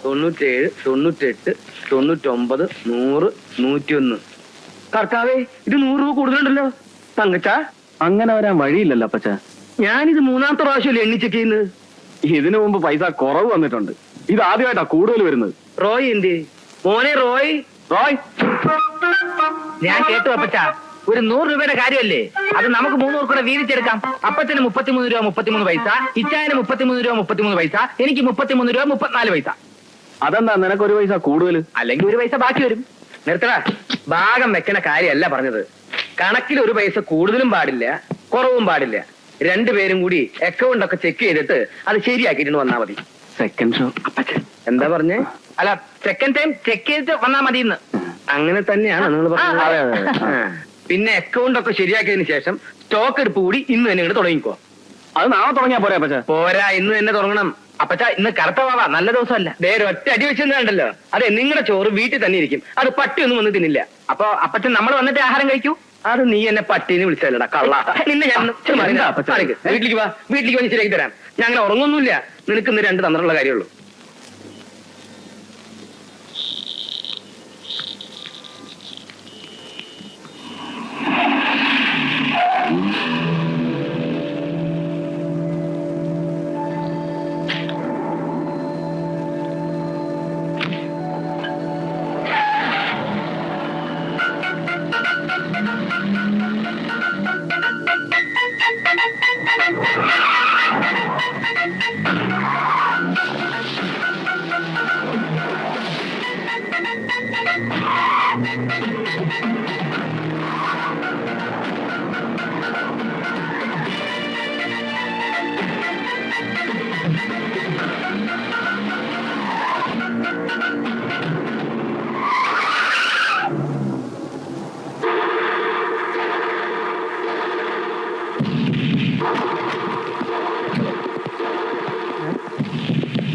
97, 98, 99, 100, 101. കർത്താവേ, ഇത് 100 രൂപ കൂടുതലുണ്ടല്ലോ. തങ്കച്ച, അങ്ങനെ വരാൻ വഴിയില്ലല്ലോ അപ്പച്ച. ഞാനിത് 3ാമത്തെ പ്രാവശ്യമല്ലേ എണ്ണി ചെക്ക് ചെയ്യുന്നത്. ഇതിനു മുമ്പ് പൈസ കുറവ് വന്നിട്ടുണ്ട്. ഇത് ആദ്യമായിട്ടാ കൂടുതൽ വരുന്നത്. റോയ് എന്ത് മോനെ? റോയ് ഞാൻ കേട്ടു അപ്പച്ച. ഒരു 100 രൂപയുടെ കാര്യമല്ലേ അത്? നമുക്ക് 3 കൂടെ വീതിച്ചെടുക്കാം. അപ്പച്ചന് 33 രൂപ 33 പൈസ, ഇച്ചായന് 33 രൂപ 33 പൈസ, എനിക്ക് 33 രൂപ 34 പൈസ. അതെന്താ നിനക്കൊരു പൈസ കൂടുതൽ? അല്ലെങ്കിൽ 1 പൈസ ബാക്കി വരും. നിർത്തട. ഭാഗം വെക്കണ കാര്യമല്ല പറഞ്ഞത്. കണക്കിൽ 1 പൈസ കൂടുതലും പാടില്ല, കുറവും പാടില്ല. 2 പേരും കൂടി അക്കൗണ്ട് ഒക്കെ ചെക്ക് ചെയ്തിട്ട് അത് ശരിയാക്കിയിട്ട് വന്നാ മതി. സെക്കൻഡ് ഷോ അപ്പച്ചൻ എന്താ പറഞ്ഞേ? അല്ല, സെക്കൻഡ് ടൈം ചെക്ക് ചെയ്തിട്ട് വന്നാ മതി എന്ന്. അങ്ങനെ തന്നെയാണ് നിങ്ങൾ പറഞ്ഞത്. പിന്നെ അക്കൗണ്ട് ഒക്കെ ശരിയാക്കിയതിനു ശേഷം സ്റ്റോക്ക് എടുപ്പ് കൂടി ഇന്ന് തന്നെ ഇങ്ങോട്ട് തുടങ്ങിക്കോ. അത് നാളെ തുടങ്ങിയാ പോരാ അപ്പച്ച? പോരാ, ഇന്ന് തന്നെ തുടങ്ങണം. അപ്പച്ച, ഇന്ന് കറുത്ത വാവാ, നല്ല ദിവസമല്ല. വേറെ ഒറ്റ അടി വെച്ചെന്നുണ്ടല്ലോ. അതെ, നിങ്ങളുടെ ചോറ് വീട്ടിൽ തന്നെ ഇരിക്കും. അത് പട്ടിയൊന്നും വന്ന് തിന്നില്ല. അപ്പൊ അപ്പച്ചൻ നമ്മൾ വന്നിട്ട് ആഹാരം കഴിക്കൂ. അത് നീ എന്നെ പട്ടീന്ന് വിളിച്ചല്ലടാ കള്ള. നിന്നെ ഞാൻ വീട്ടിലേക്ക് വാ, വീട്ടിലേക്ക് വന്ന് ശരിയാക്കി തരാം. ഞാൻ അങ്ങനെ ഉറങ്ങൊന്നുമില്ല. നിനക്ക് ഇന്ന് 2 തന്ത്രമുള്ള കാര്യമുള്ളൂ.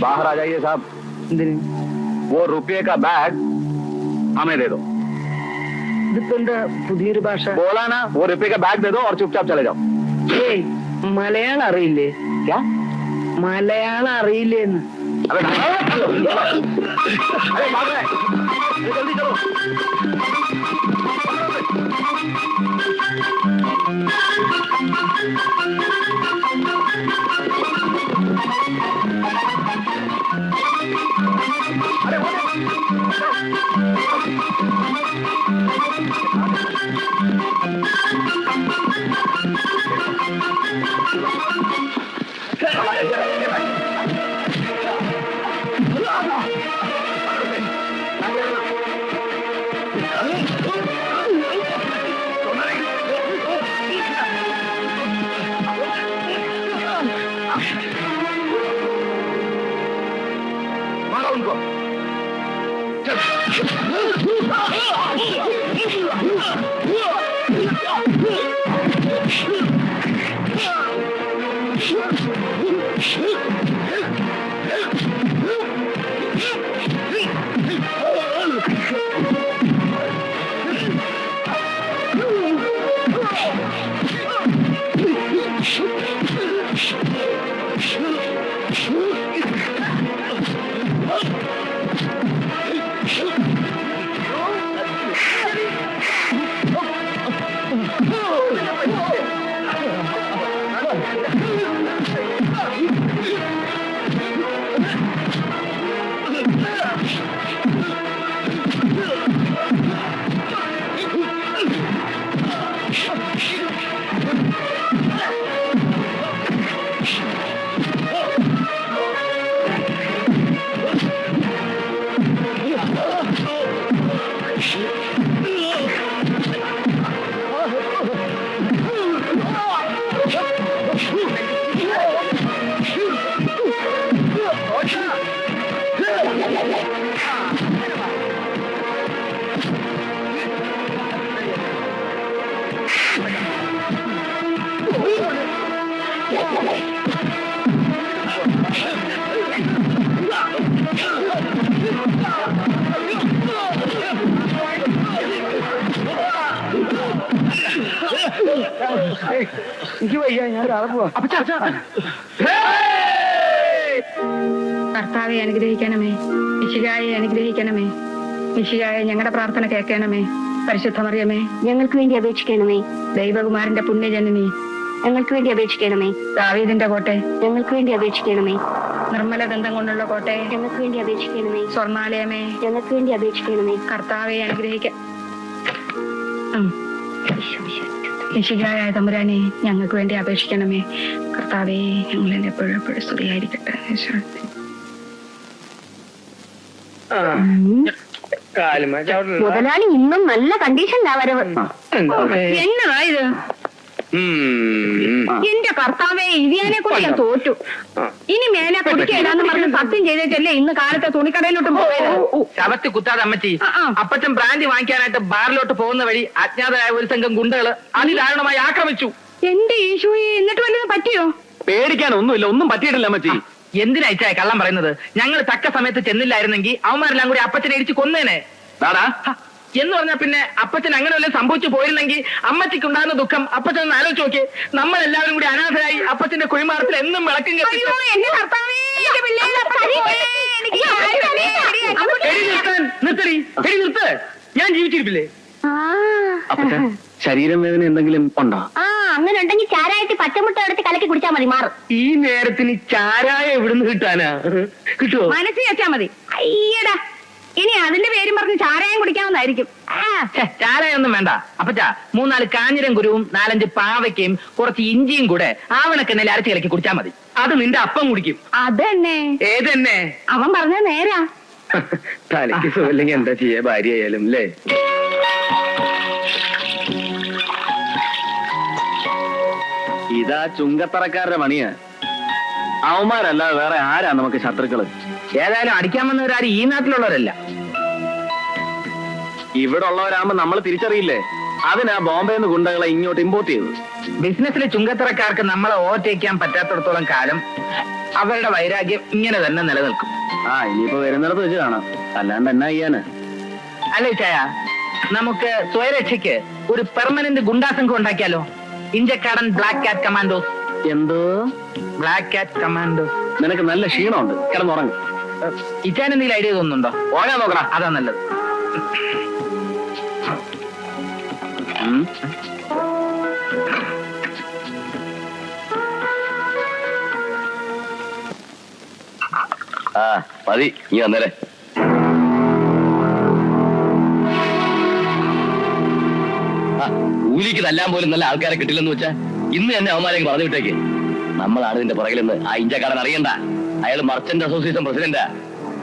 बाहर आ जाइए साहब. वो रुपये का बैग हमें दे दो. ഇതിപ്പോ എന്താ പുതിയൊരു ഭാഷ? बोला ना, वो रुपये का बैग दे दो और चुपचाप चले जाओ. ഏയ്, മലയാളം അറിയില്ലേ? क्या? മലയാളം അറിയില്ലേന്ന്? अरे भाग रहे. जल्दी चलो. मारो उनको. എനിക്ക് വയ്യ, ഞാൻ ഒരാളെ പോവാ. കർത്താവെ അനുഗ്രഹിക്കണമേ. മിശിഹായെ അനുഗ്രഹിക്കണമേ. മിശിഹായെ ഞങ്ങളുടെ പ്രാർത്ഥന കേൾക്കണമേ. പരിശുദ്ധ മറിയമേ, ഞങ്ങൾക്ക് വേണ്ടി അപേക്ഷിക്കണമേ. ദൈവകുമാരന്റെ പുണ്യജനനി, ഞങ്ങൾക്ക് വേണ്ടി അപേക്ഷിക്കണമേ. ദാവീദിന്റെ കോട്ടെ, ഞങ്ങൾക്ക് വേണ്ടി അപേക്ഷിക്കണമേ. നിർമ്മല ദന്തം കൊണ്ടുള്ള കോട്ടെ, ഞങ്ങൾക്ക് വേണ്ടി അപേക്ഷിക്കണമേ. സ്വർണാലയമേ, ഞങ്ങൾക്ക് വേണ്ടി അപേക്ഷിക്കണമേ. കർത്താവെ അനുഗ്രഹിക്ക. മിശിഹായായ തമ്പുരാനെ, ഞങ്ങൾക്ക് വേണ്ടി അപേക്ഷിക്കണമേ. കർത്താവെ, ഞങ്ങളെ എപ്പോഴും എപ്പോഴും സ്തുതിയായിരിക്കട്ടെ. മുതലാളി ഇന്നും നല്ല കണ്ടീഷനിലാ വരവ്. എന്നതാ ഇത്? എന്റെ കർത്താവെ, ഇതിനെ കൊണ്ട് ഞാൻ തോറ്റു. ഇനി മേലെ കുടിക്കേടാന്ന് പറഞ്ഞ് സത്യം ചെയ്തേച്ചല്ലേ ഇന്ന് കാലത്തെ തുണിക്കടയിലോട്ട് പോയത്. ശവത്തി കുത്താതെ അമ്മച്ചി. അപ്പച്ചൻ ബ്രാൻഡി വാങ്ങിക്കാനായിട്ട് ബാറിലോട്ട് പോകുന്ന വഴി അജ്ഞാതരായ ഒരു സംഘം ഗുണ്ടകള് അതിദാരുണമായി ആക്രമിച്ചു. എന്റെ ഈശോയെ, എന്നിട്ട് വല്ലതും പറ്റിയോ? പേടിക്കാനൊന്നുമില്ല, ഒന്നും പറ്റിയിട്ടില്ല അമ്മച്ചി. എന്തിനായിച്ചാ കള്ളം പറയുന്നത്? ഞങ്ങൾ തക്ക സമയത്ത് ചെന്നില്ലായിരുന്നെങ്കിൽ അവന്മാരെല്ലാം കൂടി അപ്പച്ചനെ ഇടിച്ച് കൊന്നേനെ. എന്ന് പറഞ്ഞാ പിന്നെ അപ്പച്ചൻ അങ്ങനെ വല്ലതും സംഭവിച്ചു പോയിരുന്നെങ്കിൽ അമ്മച്ചിക്ക് ഉണ്ടാകുന്ന ദുഃഖം അപ്പച്ചൻ ഒന്ന് ആലോചിച്ച് നോക്കി. നമ്മളെല്ലാവരും കൂടി അനാഥരായി അപ്പച്ചന്റെ കുഴിമാറത്തിൽ എന്നും വിളക്കും കെട്ടി. നിർത്തടി, നിർത്ത്. ഞാൻ ജീവിച്ചിരിപ്പില്ലേ? ശരീരം വേദന എന്തെങ്കിലും ഉണ്ടോ? അങ്ങനെ ഉണ്ടെങ്കിൽ ചാരായിട്ട് പച്ചമുട്ട എടുത്ത് കലക്കി കുടിച്ചാൽ മതി, മാറും. ഈ നേരത്തിന് ചാരായ എവിടുന്ന് കിട്ടാനാ? കിട്ടുമോ? മനസ്സിൽ വെച്ചാ മതി. അയ്യടാ, ഇനി അതിന്റെ പേരും പറഞ്ഞ് ചാരായം കുടിക്കാവുന്നതായിരിക്കും. ചാരായ ഒന്നും വേണ്ട അപ്പച്ചാ. 3-4 കാഞ്ഞിരം കുരുവും 4-5 പാവയ്ക്കയും കുറച്ച് ഇഞ്ചിയും കൂടെ ആവണക്കെണ്ണയിൽ അരച്ച് കലക്കി കുടിച്ചാൽ മതി. അത് നിന്റെ അപ്പം കുടിക്കും. അതന്നെ. ഏതെന്നെ? അവൻ പറഞ്ഞ നേരാ. തലയ്ക്ക് സുഖമില്ലെങ്കിൽ എന്താ ചെയ്യാ, ഭാര്യ ആയാലും അല്ലേ? ഇതാ ചുങ്കത്തറക്കാരുടെ പണിയാ. അവന്മാരല്ലാതെ വേറെ ആരാ നമുക്ക് ശത്രുക്കള്? ഏതായാലും അടിക്കാൻ വന്നവരാരും ഈ നാട്ടിലുള്ളവരല്ല. ഇവിടെ ഉള്ളവരാകുമ്പോ നമ്മൾ തിരിച്ചറിയില്ലേ? അതിനാ ബോംബെന്ന് ഗുണ്ടകളെ ഇങ്ങോട്ട് ഇമ്പോർട്ട് ചെയ്തത്. ബിസിനസ്സിലെ ചുങ്കത്തറക്കാർക്ക് നമ്മളെ ഓവർടേക്കാൻ പറ്റാത്തടത്തോളം കാലം അവരുടെ വൈരാഗ്യം ഇങ്ങനെ തന്നെ നിലനിൽക്കും. ഇനിയിപ്പോ വരുന്നിടത്ത് വെച്ച് കാണാം, അല്ലാണ്ട് എന്നാ ചെയ്യാന്? അല്ലേ ചായ, നമുക്ക് സ്വയരക്ഷയ്ക്ക് ഒരു പെർമനന്റ് ഗുണ്ടാസംഘം ഉണ്ടാക്കിയാലോ? Inchakkadan Black Cat Commandos. എന്തോ ബ്ലാക്ക് കാറ്റ് കമാൻഡോസ്? നിനക്ക് നല്ല ക്ഷീണമുണ്ട്, കിടന്നുറങ്ങും. ഇച്ചാൻ എന്തെങ്കിലും ഐഡിയ തോന്നുന്നുണ്ടോ? ഓടാൻ നോക്കടാ, അതാ നല്ലത്. മതി, നീ വന്നേരെ. കൂലിക്ക് തല്ലാൻ പോലും നല്ല ആൾക്കാരെ കിട്ടില്ലെന്ന് വെച്ചാ ഇന്ന് തന്നെ അവന്മാരെ പറഞ്ഞു വിട്ടേക്ക്. നമ്മളാണ് ഇതിന്റെ പുറകിലെന്ന് ആ ഇഞ്ചക്കാരൻ അറിയണ്ട. അയാൾ മർച്ചന്റ് അസോസിയേഷൻ പ്രസിഡന്റാ.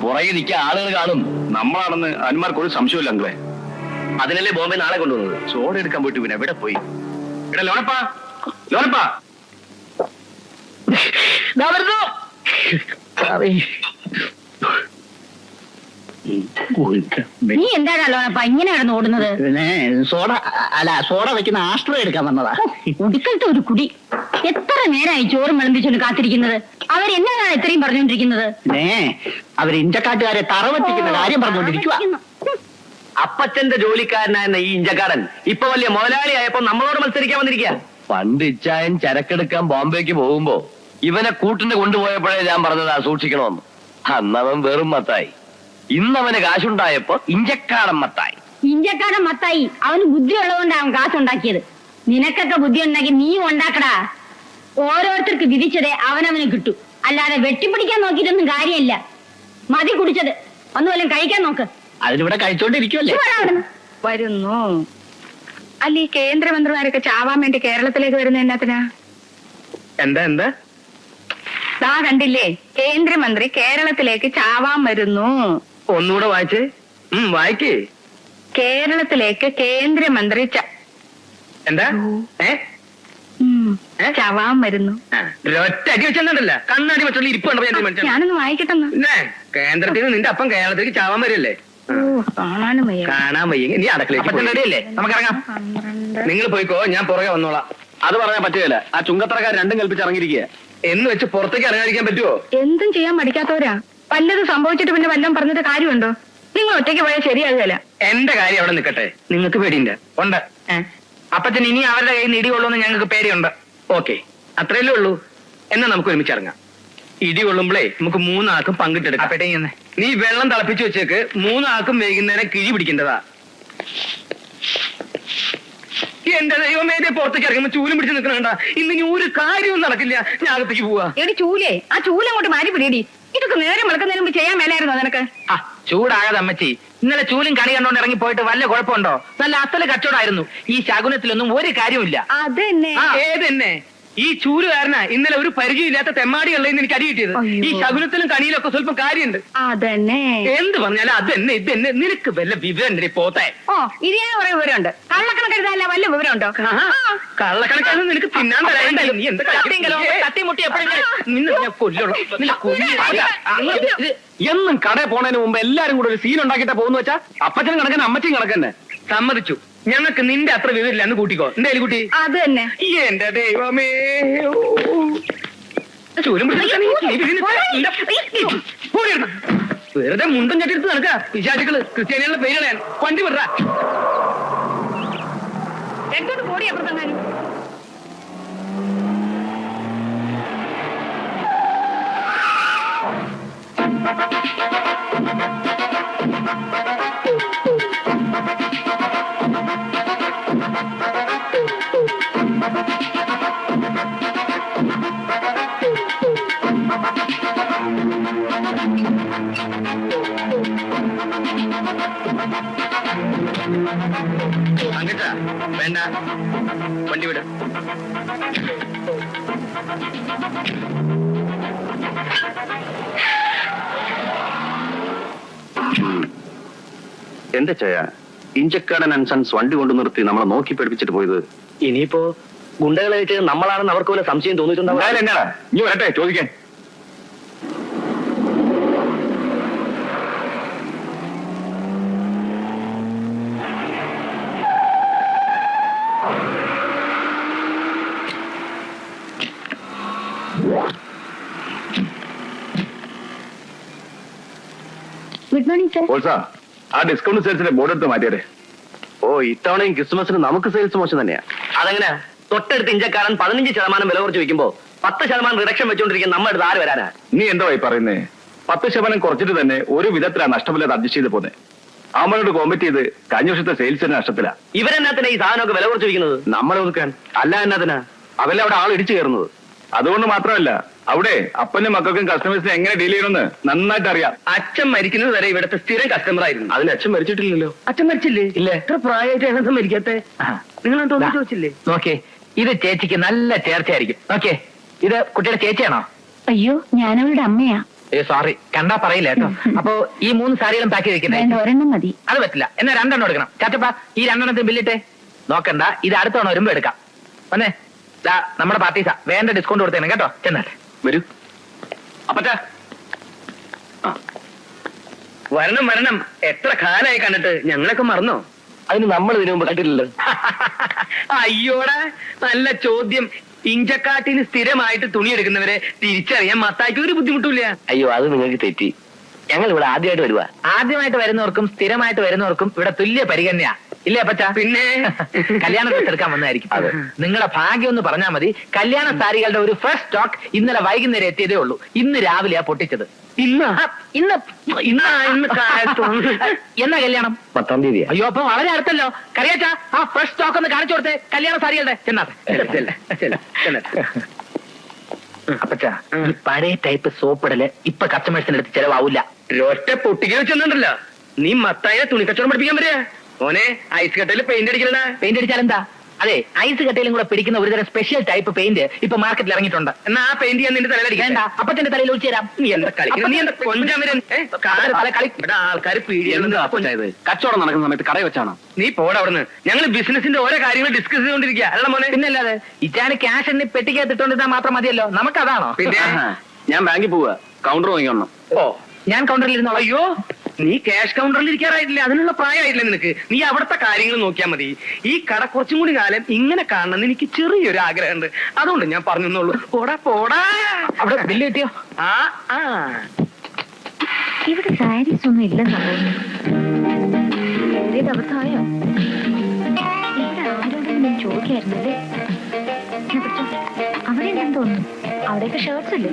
പുറകെ നിൽക്കാൻ ആളുകൾ കാണും. നമ്മളാണെന്ന് അനുമാർക്ക് ഒരു സംശയമില്ല അങ്ങളെ. അതിനല്ലേ ബോംബെ നാളെ കൊണ്ടുവന്നത്. സോഡ എടുക്കാൻ പോയിട്ട് പിന്നെ എവിടെ പോയി? ഇവിടെ ലോനപ്പാ, ലോനപ്പാ നീ എന്താണല്ലോ ഇങ്ങനെ കിടന്ന് ഓടുന്നത്? സോഡ വെക്കുന്ന ആസ്ട്രോ എടുക്കാൻ വന്നതാ. ഒടുക്കലത്തെ ഒരു കുടി. എത്ര നേരമായി ചോറും വിളമ്പിച്ചോണ്ട് കാത്തിരിക്കുന്നത്. അവരെന്നാണ് ഇത്രയും പറഞ്ഞുകൊണ്ടിരിക്കുന്നത്? അവർ ഇഞ്ചക്കാട്ടുകാരെ തറവെത്തിക്കുന്ന കാര്യം പറഞ്ഞുകൊണ്ടിരിക്കുക. അപ്പച്ചന്റെ ജോലിക്കാരനായിരുന്ന ഈ ഇഞ്ചക്കാരൻ ഇപ്പൊ വലിയ മുതലാളിയായപ്പോ നമ്മളോട് മത്സരിക്കാൻ വന്നിരിക്കുക. പണ്ട് ഇച്ചായൻ ചരക്കെടുക്കാൻ ബോംബെക്ക് പോകുമ്പോ ഇവനെ കൂട്ടിന് കൊണ്ടുപോയപ്പോഴേ ഞാൻ പറഞ്ഞതാ സൂക്ഷിക്കണമെന്ന്. അന്നവൻ വെറും മത്തായി. ഇന്നവന് കാശുണ്ടായപ്പോ ഇഞ്ചക്കാടൻ മത്തായി. ഇഞ്ചക്കാടൻ മത്തായി. അവന് ബുദ്ധി ഉള്ളതുകൊണ്ടാണ് അവൻ കാശുണ്ടാക്കിയത്. നിനക്കൊക്കെ ബുദ്ധി ഉണ്ടെങ്കിൽ നീ ഉണ്ടാക്കടാ. ഓരോരുത്തർക്ക് വിധിച്ചതേ അവനവന് കിട്ടൂ. അല്ലാതെ വെട്ടിപ്പിടിക്കാൻ നോക്കിയിട്ടൊന്നും കാര്യമില്ല. മതി കുടിച്ചത്. ഒന്നുമല്ല കഴിക്കാൻ നോക്ക്. അതിനിവിടെ കഴിച്ചോണ്ടിരിക്കുവല്ലേ? വരുന്നു. അല്ല, ഈ കേന്ദ്രമന്ത്രിമാരൊക്കെ ചാവാൻ വേണ്ടി കേരളത്തിലേക്ക് വരുന്ന എന്നാത്തിനാ? എന്താ ദാ കണ്ടില്ലേ, കേന്ദ്രമന്ത്രി കേരളത്തിലേക്ക് ചാവാൻ വരുന്നു. ഒന്നുകൂടെ വായിച്ചേ. വായിക്കേ. കേരളത്തിലേക്ക് കേന്ദ്രമന്ത്രി എന്താ ചാവാൻ വരുന്നു. ഒറ്റ അടി വെച്ചെന്നല്ല, കണ്ണടി വെച്ചുള്ള ഇരിപ്പുണ്ടോ? ഞാനൊന്ന് വായിക്കട്ടെന്ന്. കേന്ദ്രത്തിൽ നിന്ന് നിന്റെ അപ്പം കേരളത്തിലേക്ക് ചാവാൻ വരില്ലേ? കാണാനും വയ്യ. കാണാൻ വയ്യ. നീ അടക്കളയിലേക്ക് റെഡിയല്ലേ? നമുക്കിറങ്ങാം. നിങ്ങൾ പോയിക്കോ, ഞാൻ പുറകെ വന്നോളാം. അത് പറയാൻ പറ്റുകയില്ല. ആ ചുങ്കത്തറക്കാർ രണ്ടും കൽപ്പിച്ച് ഇറങ്ങിയിരിക്കുക. എന്ന് വെച്ച് പുറത്തേക്ക് ഇറങ്ങാതിരിക്കാൻ പറ്റുമോ? എന്തും ചെയ്യാൻ പഠിക്കാത്തവരാ. വല്ലതും സംഭവിച്ചിട്ട് പിന്നെ വല്ലതും പറഞ്ഞിട്ട് കാര്യമുണ്ടോ? നിങ്ങൾ ഒറ്റയ്ക്ക് പോയാൽ ശരിയാകുകയല്ല. എന്റെ കാര്യം അവിടെ നിൽക്കട്ടെ. നിങ്ങൾക്ക് പേടിയുണ്ട്? ഉണ്ട്. അപ്പച്ചൻ ഇനി അവരുടെ കയ്യിൽ നിന്ന് ഇടികൊള്ളൂന്ന് ഞങ്ങൾക്ക് പേടിയുണ്ട്. ഓക്കെ, അത്രയല്ലേ ഉള്ളൂ. എന്നാ നമുക്ക് ഒരുമിച്ച് ഇറങ്ങാം. ഇടി കൊള്ളുമ്പോഴേ നമുക്ക് 3 ആൾക്കും പങ്കിട്ടെടുക്കാം. നീ വെള്ളം തിളപ്പിച്ചു വെച്ചേക്ക്. 3 ആൾക്കും വൈകുന്നേരം കിഴി പിടിക്കേണ്ടതാ. എന്റെ ദൈവമേ, പുറത്തേക്ക് ഇറങ്ങുമ്പോ ചൂലും പിടിച്ച് നിൽക്കണ ഇന്ന് ഇനി ഒരു കാര്യവും നടക്കില്ല. ഞാൻ അകത്തേക്ക് പോവാ. എടി ചൂലേ, ആ ചൂലങ്ങോട്ട് മാറ്റി പിടിയടി. ഇതൊക്കെ നേരെ മുളക്കുന്നതിന് മുമ്പ് ചെയ്യാൻ മേലായിരുന്നോ നിനക്ക്? ചൂടാകാതെ അമ്മച്ചി. ഇന്നലെ ചൂലും കണി കണ്ടോണ്ട് ഇറങ്ങി പോയിട്ട് വല്ല കുഴപ്പമുണ്ടോ? നല്ല അസല് കച്ചവടമായിരുന്നു. ഈ ശകുനത്തിലൊന്നും ഒരു കാര്യമില്ല. അതന്നെ. ഏതെന്നെ ഈ ചൂലുകാരനാ ഇന്നലെ ഒരു പരിചയമില്ലാത്ത തെമ്മാടികളിൽ എനിക്ക് അടി കിട്ടിയത്. ഈ ശകുനത്തിലും കണിയിലൊക്കെ സ്വല്പം കാര്യമുണ്ട്. അതന്നെ. എന്ത് പറഞ്ഞാലും അതെന്നെ ഇതെന്നെ. നിനക്ക് വല്ല വിവരം പോത്തെ? ഓ, ഇത് ഞാൻ കുറെ വിവരമുണ്ട്. കള്ളക്കണക്കെഴുതാനല്ല വല്ല വിവരമുണ്ടോ? കള്ളക്കണക്കാണ് നിനക്ക് തിന്നാൻ തരാണ്ടല്ലോ. നീ എന്താ തട്ടിമുട്ടി എന്നും കടയിൽ പോണതിന് മുമ്പ് എല്ലാരും കൂടെ ഒരു സീൻ ഉണ്ടാക്കിട്ടാ പോകുന്ന വെച്ചാ അപ്പച്ചനും കണക്കന്നെ അമ്മച്ചും കണക്കന്നെ. സമ്മതിച്ചു. ഞങ്ങൾക്ക് നിന്റെ അത്ര വിവരമില്ല എന്ന് കൂട്ടിക്കോ. എന്തായാലും കുട്ടി അത് തന്നെ. എന്റെ ദൈവമേ, വെറുതെ മുണ്ടും ചട്ടിയെടുത്ത് നടക്ക. വിശാചികള് ക്രിസ്ത്യാനികളുടെ പേര് കളയാൻ. വണ്ടി വിട. എന്തോന്ന് പോടി അപ്പുറത്തെങ്ങാനും. അങ്ങട്ടാ വേണ്ട, വണ്ടി വിട. എന്താ ചെയ്യാ? ഇഞ്ചക്കാടൻ ആൻഡ് സൺസ് വണ്ടി കൊണ്ടു നിർത്തി നമ്മളെ നോക്കി പഠിപ്പിച്ചിട്ട് പോയത്. ഇനിയിപ്പോ ഗുണ്ടകളെ വെച്ച് നമ്മളാണെന്ന് അവർക്ക് വല്ല സംശയം തോന്നിയിട്ടുണ്ടാവും. എന്നാടാ ഇനി വരട്ടെ ചോദിക്കാൻ. Good morning sir. ആ ഡിസ്കൗണ്ട് സെയിൽസിന്റെ ബോർഡ് എടുത്ത് മാറ്റിയേ. ഓ, ഇത്തവണയും ക്രിസ്മസിന് നമുക്ക് സെയിൽസ് മോശം തന്നെയാ. അതെങ്ങനെ? തൊട്ടടുത്ത് ഇഞ്ചക്കാരൻ 15% വില കുറച്ച് വയ്ക്കുമ്പോ 10% റിഡക്ഷൻ വെച്ചോണ്ടിരിക്കുന്ന നമ്മുടെ അടുത്ത് ആര് വരാനാ? നീ എന്തോ പറയുന്നേ? 10% കുറച്ചിട്ട് തന്നെ ഒരു വിധത്തിലാ നഷ്ടമില്ലാതെ അഡ്ജസ്റ്റ് ചെയ്ത് പോന്നെ. നമ്മളോട് കോമ്പറ്റ് ചെയ്ത് കഴിഞ്ഞ വർഷത്തെ സെയിൽസിന് നഷ്ടത്തിലാ. ഇവരെന്നാത്തിനാ ഈ സാധനമൊക്കെ വില കുറച്ച് വയ്ക്കുന്നത്? നമ്മളെ ഒതുക്കാൻ. അല്ല എന്നാത്തിനാ? അതല്ല അവിടെ ആൾ ഇടിച്ചു കയറുന്നത്. അതുകൊണ്ട് മാത്രമല്ല, അവിടെ അപ്പനും മക്കൾക്കും കസ്റ്റമേഴ്സിനെ എങ്ങനെ ഡീൽ ചെയ്യണമെന്ന് നന്നായിട്ട് അറിയാം. അച്ഛൻ മരിക്കുന്നത് വരെ ഇവിടുത്തെ സ്ഥിരം കസ്റ്റമർ ആയിരുന്നു. അതിന് അച്ഛൻ മരിച്ചിട്ടില്ലല്ലോ. അച്ഛൻ മരിച്ചില്ലേ? ഇല്ല. എത്ര പ്രായമായിട്ട് എങ്ങനെ മരിക്കാത്തെ? നിങ്ങൾ തോന്നി ചോദിച്ചില്ലേ? നോക്കേ, ഇത് ചേച്ചിക്ക് നല്ല ചേർച്ചയായിരിക്കും. ഓക്കെ, ഇത് കുട്ടിയുടെ ചേച്ചിയാണോ? അയ്യോ, ഞാനവളുടെ അമ്മയാ. സോറി, കണ്ടാ പറയില്ല കേട്ടോ. അപ്പൊ ഈ 3 സാരികളും പാക്ക് ചെയ്തിരിക്കുന്നത്? ഒരെണ്ണം മതി. അത് പറ്റില്ല. എന്നാ 2 എണ്ണം എടുക്കണം. ചാച്ചപ്പ, ഈ 2 എണ്ണത്തിന് ബില്ലിട്ടെ. നോക്കണ്ട, ഇത് അടുത്ത തവണ വരുമ്പോ എടുക്കാം. വന്നേ, നമ്മുടെ പാർട്ടീസാ. വേണ്ട ഡിസ്കൗണ്ട് കൊടുത്തേനെ കേട്ടോ. ചെന്നാട്ടെ. വരൂ അപ്പച്ചാ. വരണം. എത്ര കാലായി കണ്ടിട്ട്. ഞങ്ങളൊക്കെ മറന്നോ? അതിന് നമ്മൾ ഇതിനു മുമ്പ് കണ്ടില്ലല്ലോ. അയ്യോടാ, നല്ല ചോദ്യം. ഇഞ്ചക്കാട്ടിന് സ്ഥിരമായിട്ട് തുണി എടുക്കുന്നവരെ തിരിച്ചറിയാൻ മത്തായിക്ക് ഒരു ബുദ്ധിമുട്ടില്ല. അയ്യോ, അത് നിങ്ങൾക്ക് തെറ്റി. ഞങ്ങൾ ഇവിടെ ആദ്യമായിട്ട് വരുവാ. ആദ്യമായിട്ട് വരുന്നവർക്കും സ്ഥിരമായിട്ട് വരുന്നവർക്കും ഇവിടെ തുല്യ പരിഗണനയാ. ഇല്ലേ അപ്പച്ചാ? പിന്നെ കല്യാണ ഡ്രസ് എടുക്കാൻ വന്നായിരിക്കും. നിങ്ങളുടെ ഭാഗ്യം എന്ന് പറഞ്ഞാൽ മതി. കല്യാണ സാരികളുടെ ഒരു ഫസ്റ്റ് സ്റ്റോക്ക് ഇന്നലെ വൈകുന്നേരം എത്തിയതേ ഉള്ളൂ. ഇന്ന് രാവിലെയാ പൊട്ടിച്ചത്. ഇന്ന് എന്നാ കല്യാണം? 10-ാം തീയതി. അയ്യോ, അപ്പൊ വളരെ അടുത്തല്ലോ. കറിയാച്ചാ, ആ ഫ്രഷ് സ്റ്റോക്ക് ഒന്ന് കാണിച്ചു കൊടുത്തേ കല്യാണ സാരികളുടെ. ചെന്നാട്ടെ. അപ്പച്ചാ, ഈ പഴയ ടൈപ്പ് സോപ്പിടല് ഇപ്പൊ കസ്റ്റമേഴ്സിന്റെ അടുത്ത് ചെലവാവില്ല. ഒറ്റ പൊട്ടിക്ക് വെച്ചെന്നുണ്ടല്ലോ. നീ മത്തായ തുണി കച്ചവടം പഠിപ്പിക്കാൻ പറ്റിയ മോനെ. ഐസ് കട്ടയിൽ പെയിന്റ് അടിക്കലടാ. പെയിന്റ് അടിച്ചാൽ എന്താ? അതെ, ഐസ് കട്ടയിലും കൂടെ പിടിക്കുന്ന ഒരുതരം സ്പെഷ്യൽ ടൈപ്പ് പെയിന്റ് ഇപ്പൊ മാർക്കറ്റിൽ ഇറങ്ങിയിട്ടുണ്ട്. എന്നാ ആ പെയിന്റ് ഞാൻ നിന്റെ തലയിലടിക്കണ്ട. അപ്പച്ചന്റെ തലയിൽ ഒഴിച്ചു തരാം. നീ എന്താ കളി? ആൾക്കാർ പീഡിയാണ്. കച്ചവടം നടക്കുന്ന സമയത്ത് കടയിൽ വെച്ചാണോ? നീ പോടാ അവിടുന്ന്. ഞങ്ങൾ ബിസിനസിന്റെ ഓരോ കാര്യങ്ങൾ ഡിസ്കസ് ചെയ്തോണ്ടിരിക്കുക. അല്ല മോനെ? പിന്നല്ലാതെ. ഇറ്റാന് ക്യാഷ് എണ്ണി പെട്ടിക്കകത്തിട്ടോണ്ടിരുന്നാൽ മാത്രം മതിയല്ലോ. നമുക്കതാണോ? പിന്നെ ഞാൻ ബാങ്കിൽ പോവാ. കൗണ്ടർ വാങ്ങിക്കണം. ഓ, ഞാൻ കൗണ്ടറിൽ ഇരുന്നോളാം. അയ്യോ, നീ ക്യാഷ് കൗണ്ടറിൽ ഇരിക്കാറായിട്ടില്ല. അതിനുള്ള പ്രായമായിട്ടില്ല നിനക്ക്. നീ അവിടുത്തെ കാര്യങ്ങൾ നോക്കിയാൽ മതി. ഈ കട കുറച്ചും കൂടി കാലം ഇങ്ങനെ കാണണമെന്ന് എനിക്ക് ചെറിയൊരു ആഗ്രഹമുണ്ട്. അതുകൊണ്ട് ഞാൻ പറഞ്ഞെന്നുള്ളൂ. പോടാ. അവിടെ ബില്ല് കിട്ടിയോ? ഇവിടെ സാരീസ് ഒന്നും ഇല്ലെന്നാ അബദ്ധമായോ? ഇവിടെ ആരോടും ഞാൻ ചോദിക്കായിരുന്നല്ലേ. അവിടെ ഉണ്ടെന്ന് തോന്നുന്നു. അവിടെയൊക്കെ ഷർട്ട്സ് അല്ലേ?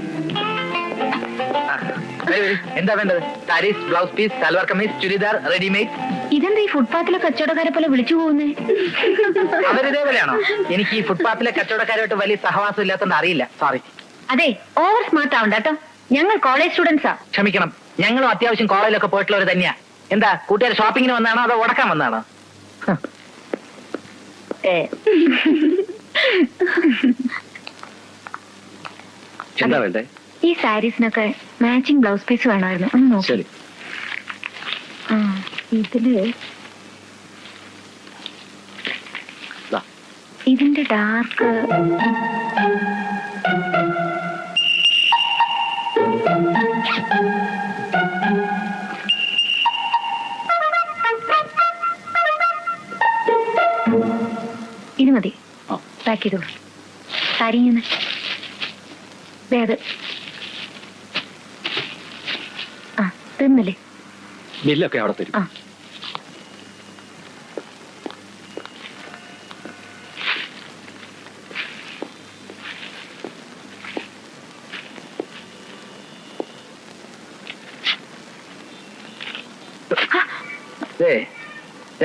എന്താ വേണ്ടത്? Saris, blouse piece, salwar kameez, churidar, readymade. ഇതെന്താ ഈ ഫുട്പാത്തിലെ കച്ചവടക്കാരെ പോലെ വിളിച്ചു പോകുന്നേ? അവരിതേപോലെയാണോ? എനിക്ക് ഈ ഫുട്പാത്തിലെ കച്ചവടക്കാരുമായിട്ട് വലിയ സഹവാസം ഇല്ലാത്തോണ്ട് അറിയില്ല. സോറി. അതെ, ഓവർ സ്മാർട്ട് ആവണ്ട കേട്ടോ. ഞങ്ങൾ കോളേജ് സ്റ്റുഡൻസാ. ക്ഷമിക്കണം, ഞങ്ങളും അത്യാവശ്യം കോളേജിലൊക്കെ പോയിട്ടുള്ളവർ തന്നെയാ. എന്താ കൂട്ടുകാർ ഷോപ്പിങ്ങിന് വന്നാണോ അതോ ഉടക്കാൻ വന്നാണോ? എന്താ വേണ്ടേ? ഈ സാരീസിനൊക്കെ മാച്ചിങ് ബ്ലൗസ് പീസ് വേണമായിരുന്നു. ഒന്ന് നോക്കി. ശരി. ആ, ഇതില് ദാ. ഇതിന്റെ ഡാർക്ക് ഇത് മതി. ആ. പാക്ക് ചെയ്തോളൂ. സാരി ഇങ്ങനെ അത് ആ തിന്നല്ലേ? ബില്ലൊക്കെ അവിടെ തരും. ആ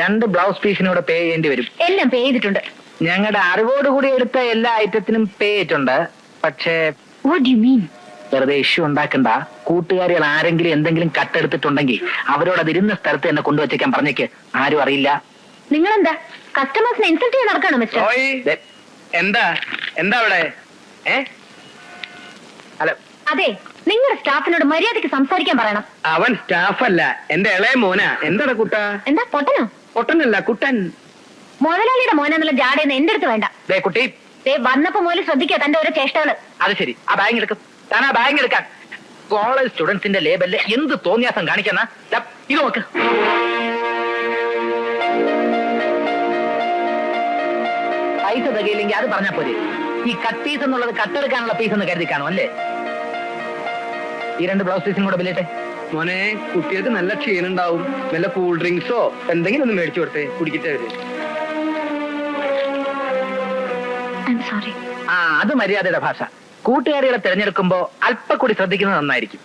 രണ്ട് ബ്ലൗസ് പീസിനൂടെ പേ ചെയ്യേണ്ടി വരും. എല്ലാം പേ ചെയ്തിട്ടുണ്ട്. ഞങ്ങളുടെ അറിവോടുകൂടി എടുത്ത എല്ലാ ഐറ്റത്തിനും പേ ചെയ്തിട്ടുണ്ട്. പക്ഷേ വാട്ട് ഡു യു മീൻ? വെറുതെ ഇഷ്യൂ ഉണ്ടാക്കണ്ട. കൂട്ടുകാരികൾ ആരെങ്കിലും എന്തെങ്കിലും കട്ടെടുത്തിട്ടുണ്ടെങ്കിൽ അവരോട് അതിരുന്ന സ്ഥലത്ത് തന്നെ കൊണ്ടുവച്ചേക്കാൻ പറഞ്ഞേക്ക്. ആരും അറിയില്ല. നിങ്ങളെന്താ കസ്റ്റമേഴ്സിനെ ഇൻസൾട്ട് ചെയ്യാൻ നടക്കാണോ മിസ്റ്റർ? ദേ, എന്താ എന്താ അവിടെ? അല്ല, അതെ, നിങ്ങളുടെ സ്റ്റാഫിനോട് മര്യാദയ്ക്ക് സംസാരിക്കാൻ പറയണം. അവൻ സ്റ്റാഫല്ല, എന്റെ ഇളയ മോനാ. എന്താണ് കുട്ട? എന്താ പൊട്ടനോ? പൊട്ടനല്ല, കുട്ടൻ. മുതലാളിയുടെ മോനെന്നുള്ള ജാടയൊന്നും എന്റെ അടുത്ത് വേണ്ട. ദേ കുട്ടി, ദേ വന്നപ്പോ മുതൽ ശ്രദ്ധിക്കുക തന്റെ ഓരോ ചേഷ്ടകള്. അത് ശരി. ആ ബാഗ് എടുക്കും. താൻ ആ ബാഗ് എടുക്കാൻ. കോളേജ് സ്റ്റുഡൻസിന്റെ ലേബലില് എന്ത് തോന്നിയാസം കാണിക്കുന്ന? ഇത് നോക്ക്. പൈസ തികയില്ലെങ്കിൽ അത് പറഞ്ഞാ പോരെ. ഈ കട്ട് പീസ് എന്നുള്ളത് കട്ടെടുക്കാനുള്ള പീസ് എന്ന് കരുതി കാണും അല്ലേ? ഈ രണ്ട് ബ്ലൗസ് പീസും കൂടെ ബില്ലിട്ടെ. മോനെ, കുട്ടികൾക്ക് നല്ല ക്ഷീണുണ്ടാവും. നല്ല കൂൾ ഡ്രിങ്ക്സോ എന്തെങ്കിലും ഒന്ന് മേടിച്ചു കൊടുത്തേ, കുടിക്കട്ടെ അവര്. സോറി. ആ, അത് മര്യാദയുടെ ഭാഷ. കൂട്ടുകാരികളെ തിരഞ്ഞെടുക്കുമ്പോ അല്പം കൂടി ശ്രദ്ധിക്കുന്നത് നന്നായിരിക്കും.